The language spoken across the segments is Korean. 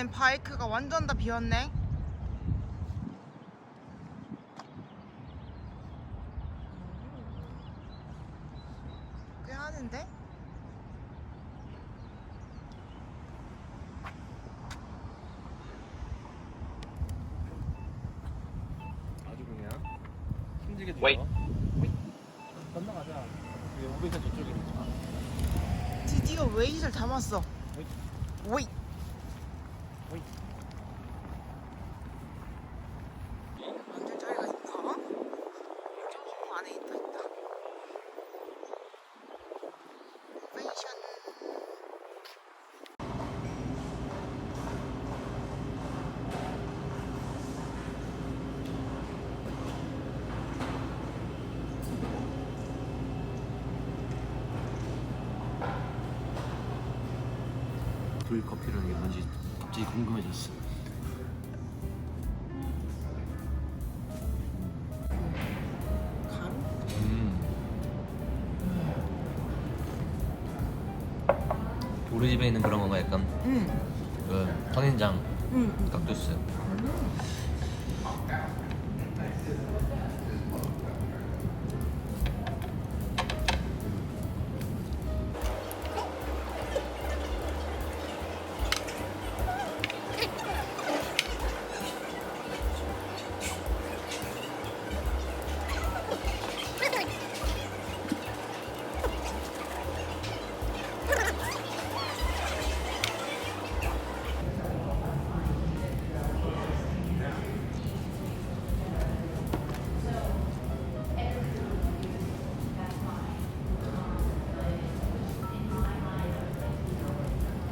있는 바이크가 완전 다 비었네. 꽤 하는데? 아주 그냥 힘들게 Wait. 들어. 건너가자. 500원 저쪽이니까. 드디어 웨이를 담았어. 웨이. 오이. 웨이. 앉을 자리가 있나? 저 안에 있다. 웨이션. 불 커피를 이게 뭔지 갑자기 궁금해졌어. 가루? 우리 집에 있는 그런 건가 약간 응. 그 선인장 응. kaktus.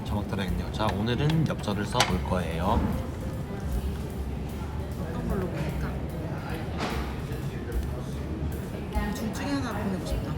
자막 들어야겠네요. 자, 오늘은 엽서를 써볼 거예요. 어떤 걸로 보낼까? 둘 중에 하나 보내고 싶다.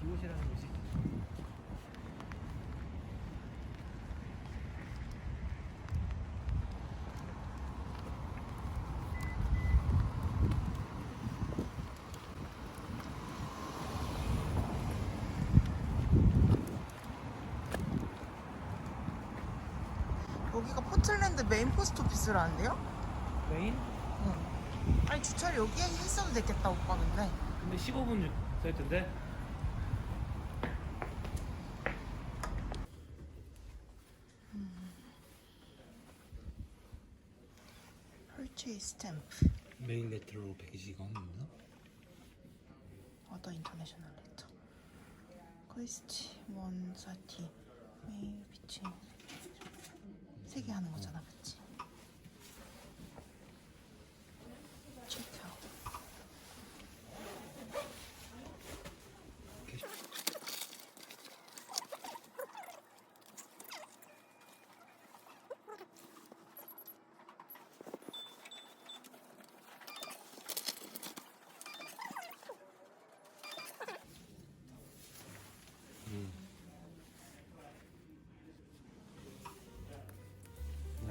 비옷이라는 거지. 여기가 포틀랜드 메인 포스트 오피스라는데요? 메인? 응. 아니 주차를 여기에 했어도 되겠다 오빠 근데. 근데 15분 써있던데? Purchase stamp. 메인 레터로 패키지가 없나? 어더 인터내셔널 레터. 코이스치 130 메일 비치. 3개 하는 거잖아, 맞지? 체크아웃.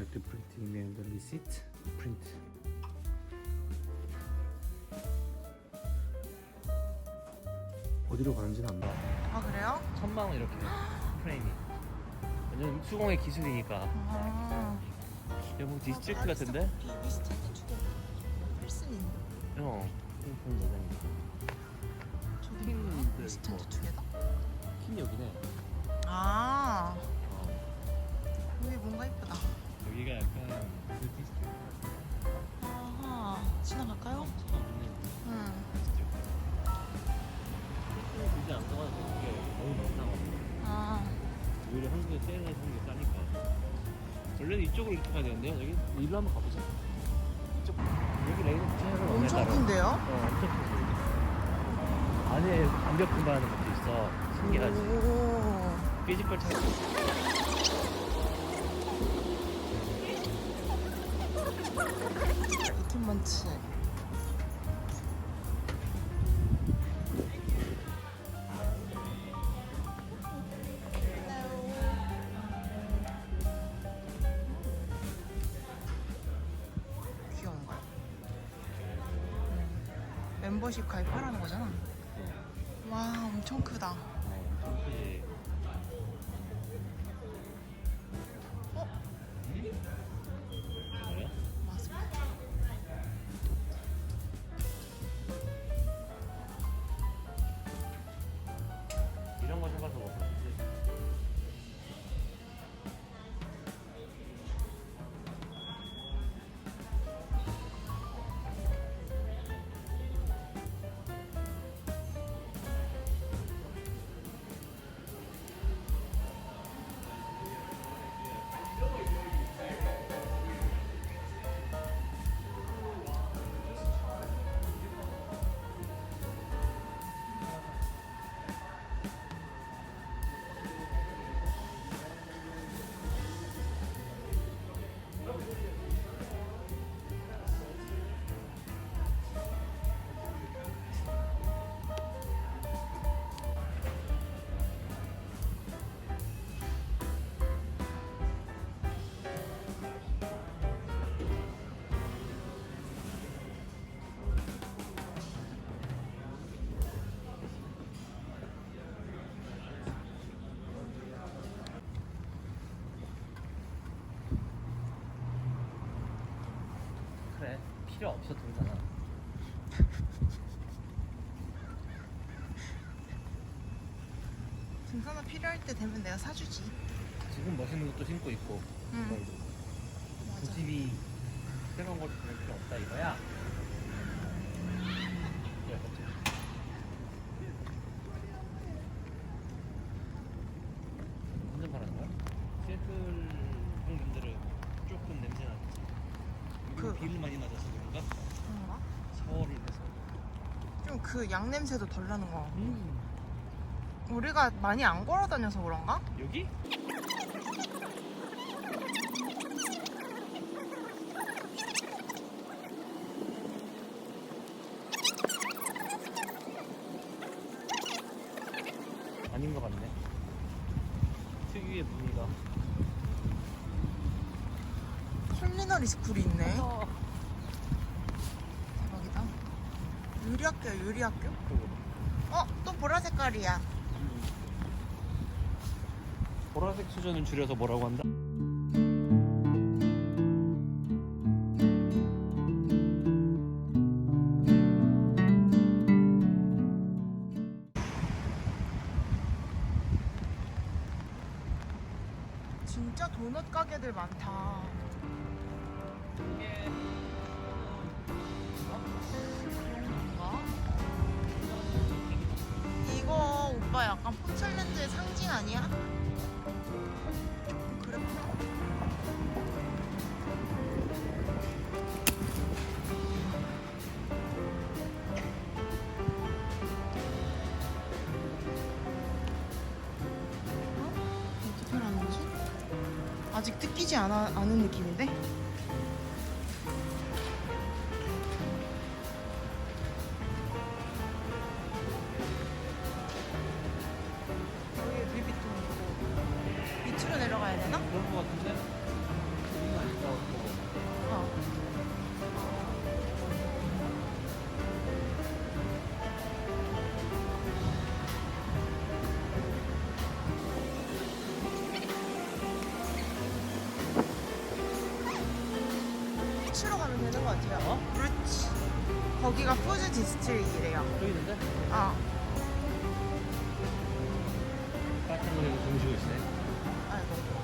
start the printing the receipt. Print. 어디로 가는지는 안 봐. 아 그래요? 1000만 원 이렇게 프레임이. 완전 수공의 기술이니까. 아. 여보 디스트릭트 같은데? 비스트릭트 투게 필스님. 핑 여전히. 저기 핑 비스트릭트 투게다? 핑 여기네. 아. 여기 뭔가 이쁘다. 여기가 약간 그 디스트릭트. 아하. 지나갈까요? 응. 굳이 안 가봐도 되게 너무 많나 아. 오히려 한국에 세일을 하는 게 싸니까. 원래는 이쪽으로 이렇게 가야 되는데요. 여기 일로 한번 가보자. 이쪽 여기 레이더 붙여놓은 거 엄청 큰데요? 엄청 큰 안에 암벽 금발하는 것도 있어. 신기하지. 오. 피지컬 차이. 이팀먼치. 귀여운 거야. 멤버십 가입하라는 거잖아. 와, 엄청 크다. 엄청 크지. 어? 뭐야? 맞습니다. 이런 거 사가서 먹었지. 그래, 필요 없어 돌잖아. 등산화 필요할 때 되면 내가 사주지. 지금 멋있는 것도 신고 있고. 응. 그 맞아. 집이 새로운 걸 줄 필요 없다 이거야. 야, 갑자기. 완전 바라는 거야? 세틀 형님들은 조금 냄새 나지. 그- 비를 많이 맞아서 그런가? 그런가? 샤워를 해서. 좀 그 양 냄새도 덜 나는 거. 우리가 많이 안 걸어 다녀서 그런가? 여기? 아닌 것 같네. 특유의 무늬가. 쿨리너리 스쿨이 있네. 대박이다. 유리학교야, 유리학교? 어, 또 보라 색깔이야. 보라색 수저는 줄여서 뭐라고 한다? 진짜 도넛 가게들 많다. 이게 뭔가? 이거 오빠 약간 포틀랜드의 상징 아니야? 그랬구나. 어떻게 하는 거지? 아직 뜯기지 않은 느낌인데? 여기 뮤비통 있고 밑으로 내려가야 되나? 그런 거 같은데? 되는 것 같아요. 그렇지. 거기가 푸즈 디스트릭이래요. 여기 있는데? 아, 같은 거리고 주무시고 있어요. 아이고.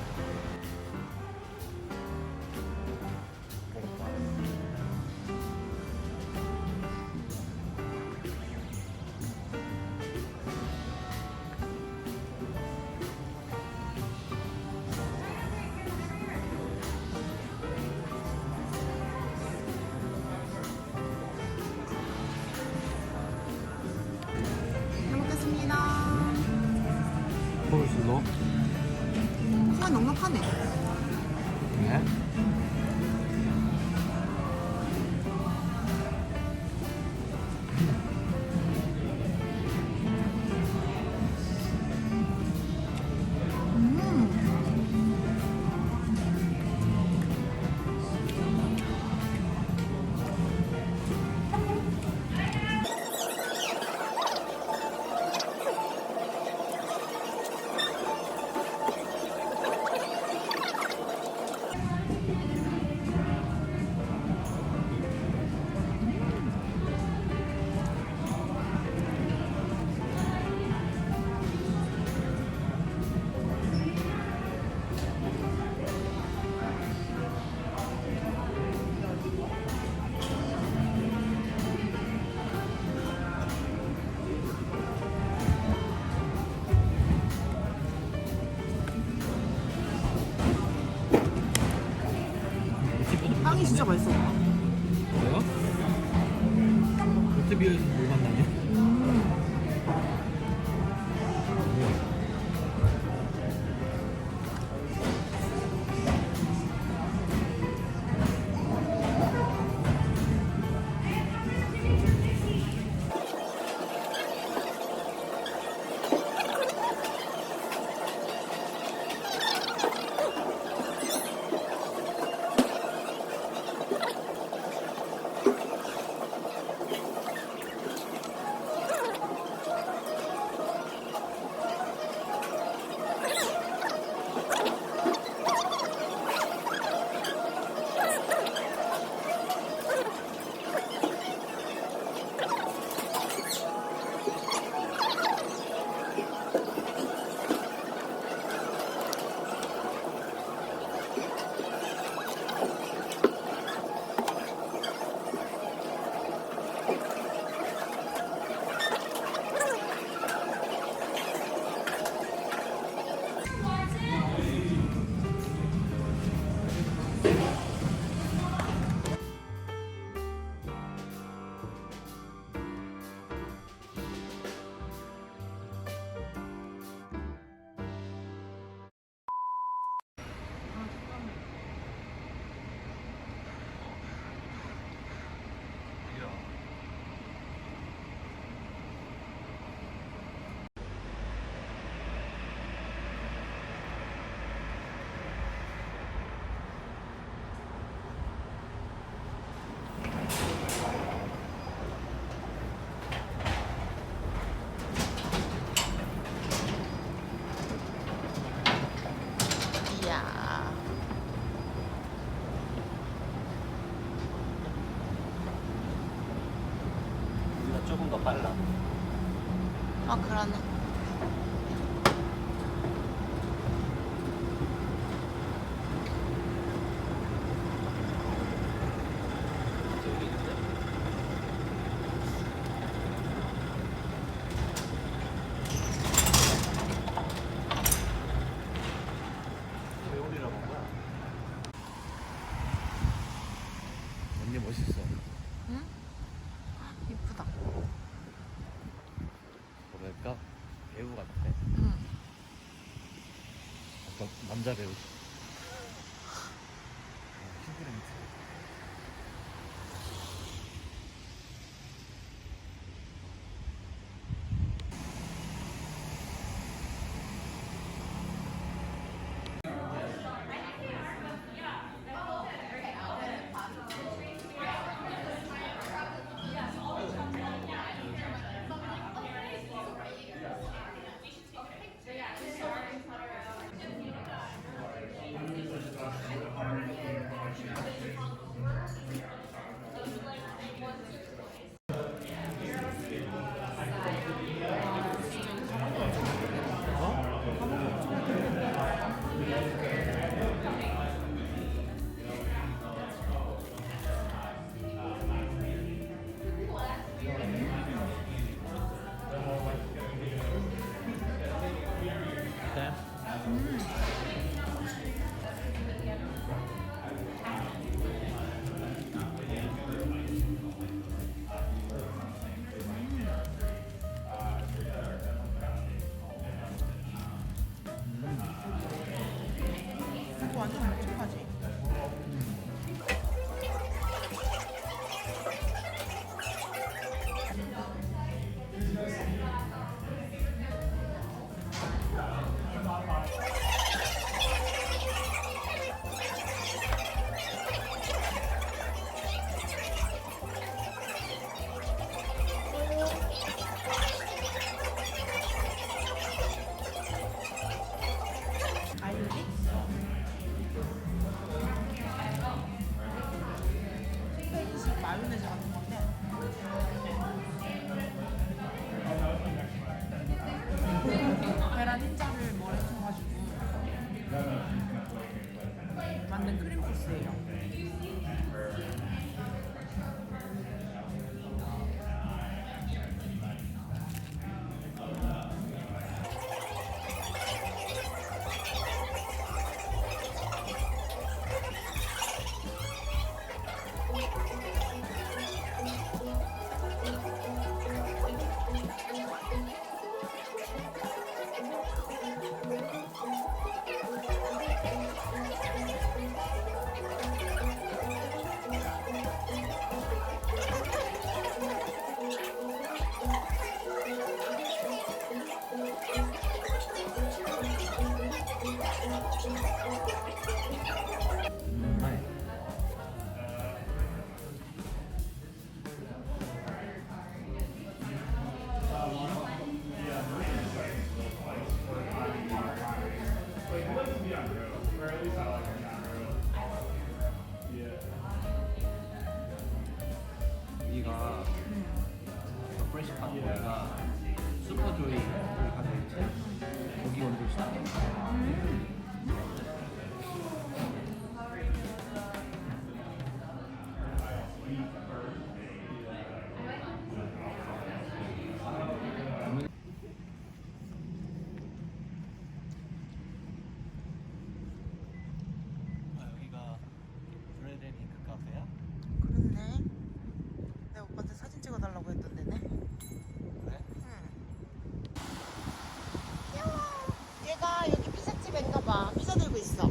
잘 먹겠습니다. 먹을 수 있어? 소가 넉넉하네. 네? 빵이 진짜 맛있어. 뭐야? 롯데비어에서 뭘 만나냐? 이야. 우리가 조금 더 빨라. 아, 그러네. 배우리라고 한 거야. 언니 멋있어. 응? 이쁘다. 뭐랄까? 배우 같아. 응. 어떤 남자 배우. 슈퍼렌트. 이거 완전 묵직하지? 알유리? 스페인식 마요네즈 같은 건데 계란 흰자를 뭐에 쳐가지고 만든 크림 소스예요. 여기가 프레시 파트가 슈퍼조이 가게 있지? 거기 원조 시작해. 여기가 브레데니크 카페야? 그렇네. 내 오빠한테 사진 찍어달라고 했던 데네. 그래? 응. 귀여워. 얘가 여기 피자집인가 봐. 피자 들고 있어.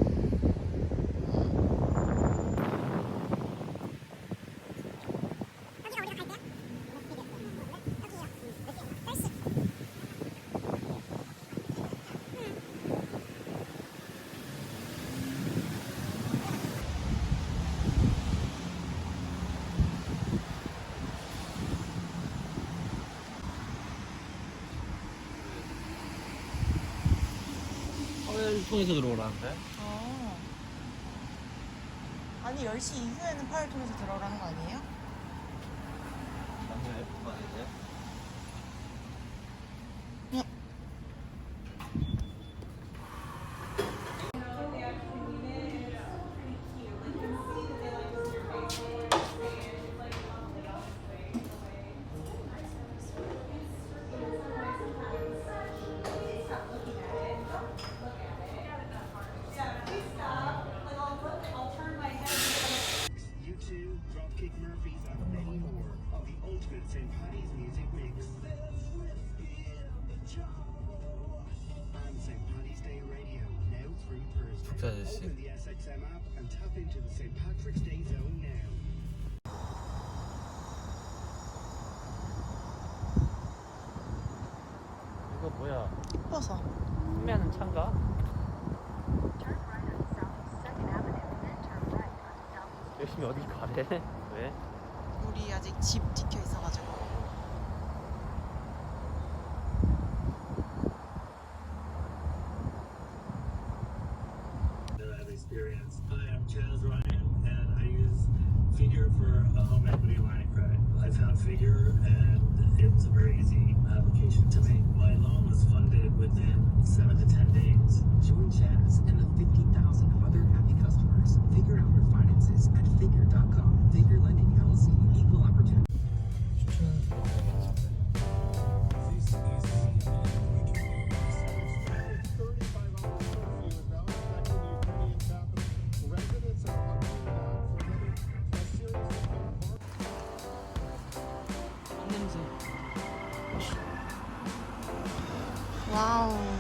파일 통해서 들어오라는데? 어. 아니 10시 이후에는 파일 통해서 들어오라는 거 아니에요? 남자 F가 아닌데? 네. U2, Dropkick Murphys, and many more on the ultimate St. Paddy's music mix. And St. Paddy's Day Radio, now through Thursday. 북자 아저씨. Open the SXM app and tap into the St. Patrick's Day zone now. 이거 뭐야? 이뻐서. 판매하는 차인가? Turn right on Southeast 2nd Avenue, then turn right onto Southeast. 열심히 어딜 가래? 왜? 우리 아직 집 지켜 있어가지고. that I've experienced. Hi, I'm Chaz Ryan, and I use Figure for a home equity line of credit. I found Figure, and it was a very easy application to make. My loan was funded within 7 to 10 days. Join Chaz and the 50,000 other happy customers. Figure out your finances at figure.com. Figure Lending LLC, equal opportunity. 와우.